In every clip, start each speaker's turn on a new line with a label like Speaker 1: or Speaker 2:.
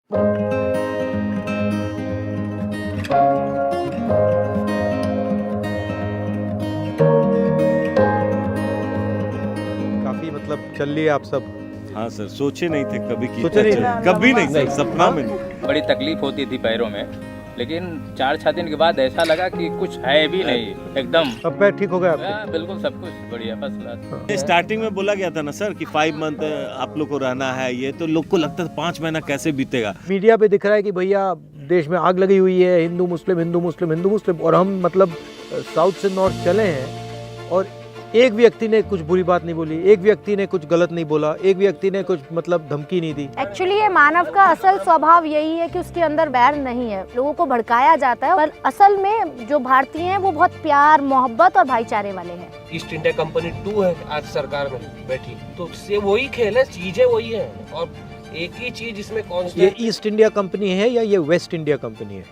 Speaker 1: काफी मतलब चल लिए आप सब।
Speaker 2: हाँ सर, सोचे नहीं थे कभी की
Speaker 1: सोचे नहीं थे?
Speaker 2: कभी नहीं सर, सपना में नहीं।
Speaker 3: बड़ी तकलीफ होती थी पैरों में, लेकिन 4-6 दिन के बाद ऐसा लगा कि कुछ है भी नहीं, एकदम
Speaker 1: सब पैर ठीक हो गए आपके?
Speaker 3: बिल्कुल सब कुछ बढ़िया, फर्स्ट क्लास।
Speaker 2: स्टार्टिंग में बोला गया था ना सर कि 5 मंथ आप लोग को रहना है, ये तो लोग को लगता था 5 महीना कैसे बीतेगा।
Speaker 1: मीडिया पे दिख रहा है कि भैया देश में आग लगी हुई है, हिंदू मुस्लिम हिंदू मुस्लिम हिंदू मुस्लिम, और हम मतलब साउथ से नॉर्थ चले हैं और एक व्यक्ति ने कुछ बुरी बात नहीं बोली, एक व्यक्ति ने कुछ गलत नहीं बोला, एक व्यक्ति ने कुछ मतलब धमकी नहीं दी।
Speaker 4: एक्चुअली ये मानव का असल स्वभाव यही है कि उसके अंदर बैर नहीं है, लोगों को भड़काया जाता है, पर असल में जो भारतीय हैं वो बहुत प्यार मोहब्बत और भाईचारे वाले हैं।
Speaker 5: ईस्ट इंडिया कंपनी 2 है आज सरकार में बैठी, तो उससे वही खेल है, चीजें वही है, और एक ही चीज इसमें कौन सी
Speaker 1: ये ईस्ट इंडिया कंपनी है या ये वेस्ट इंडिया कंपनी है?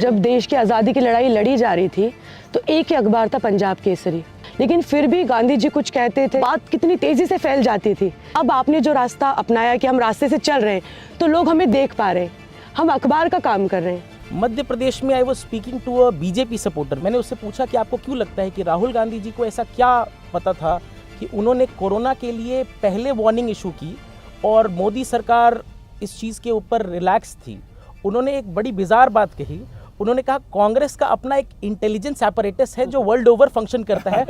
Speaker 6: जब देश की आज़ादी की लड़ाई लड़ी जा रही थी तो एक ही अखबार था पंजाब केसरी, लेकिन फिर भी गांधी जी कुछ कहते थे, बात कितनी तेजी से फैल जाती थी। अब आपने जो रास्ता अपनाया कि हम रास्ते से चल रहे हैं तो लोग हमें देख पा रहे हैं, हम अखबार का काम कर रहे हैं।
Speaker 7: मध्य प्रदेश में I was speaking to a BJP supporter. मैंने उससे पूछा कि आपको क्यों लगता है कि राहुल गांधी जी को ऐसा क्या पता था कि उन्होंने कोरोना के लिए पहले वार्निंग इशू की और मोदी सरकार इस चीज़ के ऊपर रिलैक्स थी। उन्होंने एक बड़ी बिजार बात कही, उन्होंने कहा कांग्रेस का अपना एक इंटेलिजेंस apparatus है जो वर्ल्ड ओवर फंक्शन करता है,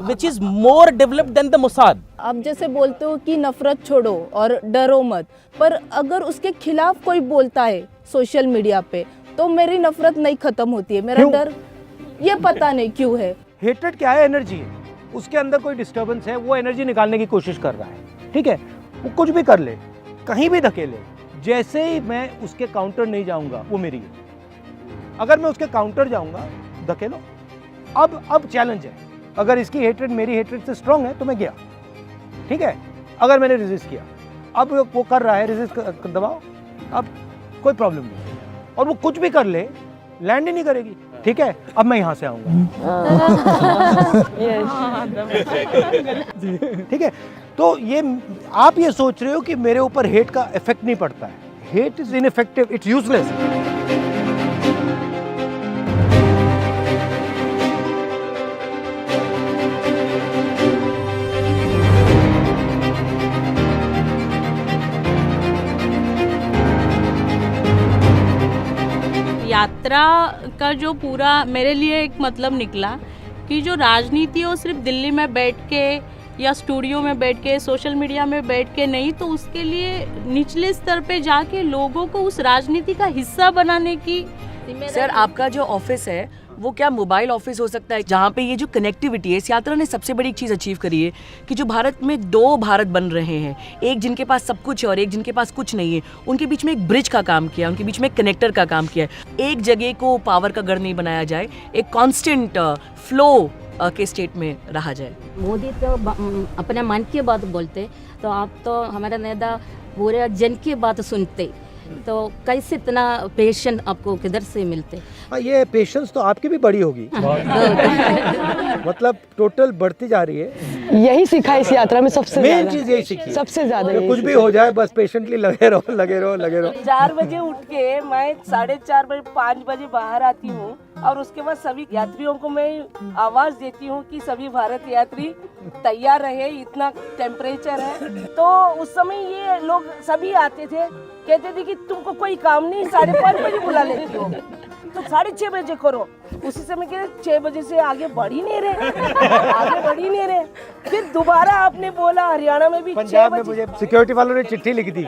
Speaker 7: which is more developed than the Mossad.
Speaker 8: आप जैसे बोलते हो कि नफरत छोड़ो और डरो मत, पर अगर उसके खिलाफ कोई बोलता है सोशल मीडिया पे तो मेरी नफरत नहीं खत्म होती है, मेरा डर ये पता नहीं क्यों है।
Speaker 1: हेट्रेड क्या है? एनर्जी है, उसके अंदर कोई डिस्टर्बेंस है, वो एनर्जी निकालने की कोशिश कर रहा है, ठीक है? वो कुछ भी कर ले, कहीं भी धकेले, जैसे ही मैं उसके काउंटर नहीं जाऊंगा वो मेरी है। अगर मैं उसके काउंटर जाऊंगा, धकेलो। अब चैलेंज है, अगर इसकी हेट्रेड मेरी हेट्रेड से स्ट्रांग है तो मैं गया, ठीक है? अगर मैंने रेजिस्ट किया, अब वो कर रहा है, रेजिस्ट दबाओ, अब कोई प्रॉब्लम नहीं, और वो कुछ भी कर ले, लैंड ही नहीं करेगी, ठीक है? अब मैं यहाँ से आऊंगा, ठीक है? तो ये आप ये सोच रहे हो कि मेरे ऊपर हेट का इफेक्ट नहीं पड़ता है। Hate is ineffective, it's useless.
Speaker 9: यात्रा का जो पूरा मेरे लिए एक मतलब निकला कि जो राजनीति है वो सिर्फ दिल्ली में बैठ के या स्टूडियो में बैठ के सोशल मीडिया में बैठ के नहीं, तो उसके लिए निचले स्तर पे जाके लोगों को उस राजनीति का हिस्सा बनाने की।
Speaker 6: सर, आपका जो ऑफिस है वो क्या मोबाइल ऑफिस हो सकता है, जहाँ पे ये जो कनेक्टिविटी है, इस यात्रा ने सबसे बड़ी चीज़ अचीव करी है कि जो भारत में 2 भारत बन रहे हैं, एक जिनके पास सब कुछ है और एक जिनके पास कुछ नहीं है, उनके बीच में एक ब्रिज का काम किया, उनके बीच में एक कनेक्टर का काम किया है। एक जगह को पावर का गढ़ नहीं बनाया जाए, एक कॉन्स्टेंट फ्लो के स्टेट में रहा जाए।
Speaker 10: मोदी तो अपने मन की बात बोलते, तो आप तो हमारे नेता पूरे जन की बात सुनते, तो कैसे इतना पेशेंस आपको किधर से मिलते?
Speaker 1: हाँ, ये पेशेंस तो आपकी भी बड़ी होगी, मतलब टोटल बढ़ती जा रही है।
Speaker 6: यही सीखा इस यात्रा में सबसे
Speaker 1: मेन चीज यही सीखी,
Speaker 6: सबसे ज्यादा
Speaker 1: कुछ भी हो जाए बस पेशेंटली लगे रहो लगे रहो लगे रहो।
Speaker 8: 4 बजे उठ के मैं 4:30 बजे 5 बजे बाहर आती हूँ और उसके बाद सभी यात्रियों को मैं आवाज देती हूँ कि सभी भारत यात्री तैयार रहे, इतना टेम्परेचर है। तो उस समय ये लोग सभी आते थे, कहते थे कि तुमको कोई काम नहीं, 5:30 बजे बुला लेती हो तो 6:30 बजे करो। उसी समय के 6 बजे से आगे बढ़ ही नहीं रहे। फिर दोबारा आपने बोला हरियाणा में भी
Speaker 1: पंजाब में मुझे सिक्योरिटी वालों ने चिट्ठी लिख दी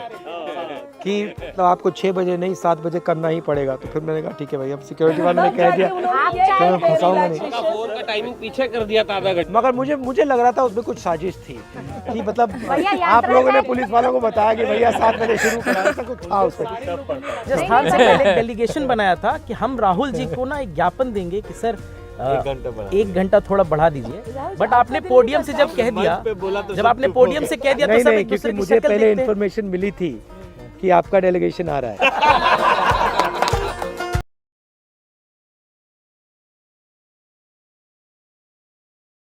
Speaker 1: कि तो आपको 6 बजे नहीं 7 बजे करना ही पड़ेगा। तो फिर मैंने कहा ठीक है भाई, अब सिक्योरिटी वालों ने कह दिया तो मैं फंसाऊंगा नहीं।
Speaker 5: फोन का टाइमिंग पीछे कर दिया था आधा घंटा,
Speaker 1: मगर मुझे लग रहा था उसमें कुछ साजिश थी कि मतलब आप लोगों ने पुलिस वालों को बताया कि भैया 7 बजे शुरू करा, ऐसा कुछ था उसमें।
Speaker 7: राजस्थान से पहले एक डेलीगेशन बनाया था कि हम राहुल जी को ना एक ज्ञापन देंगे कि सर 1 घंटा थोड़ा बढ़ा दीजिए, बट आपने पोडियम से जब कह दिया, जब आपने पोडियम से कह दिया तो सब एक दूसरे की
Speaker 1: मुझे
Speaker 7: शक्ल
Speaker 1: पहले
Speaker 7: देखते हैं।
Speaker 1: इन्फॉर्मेशन मिली थी कि आपका डेलीगेशन आ रहा है।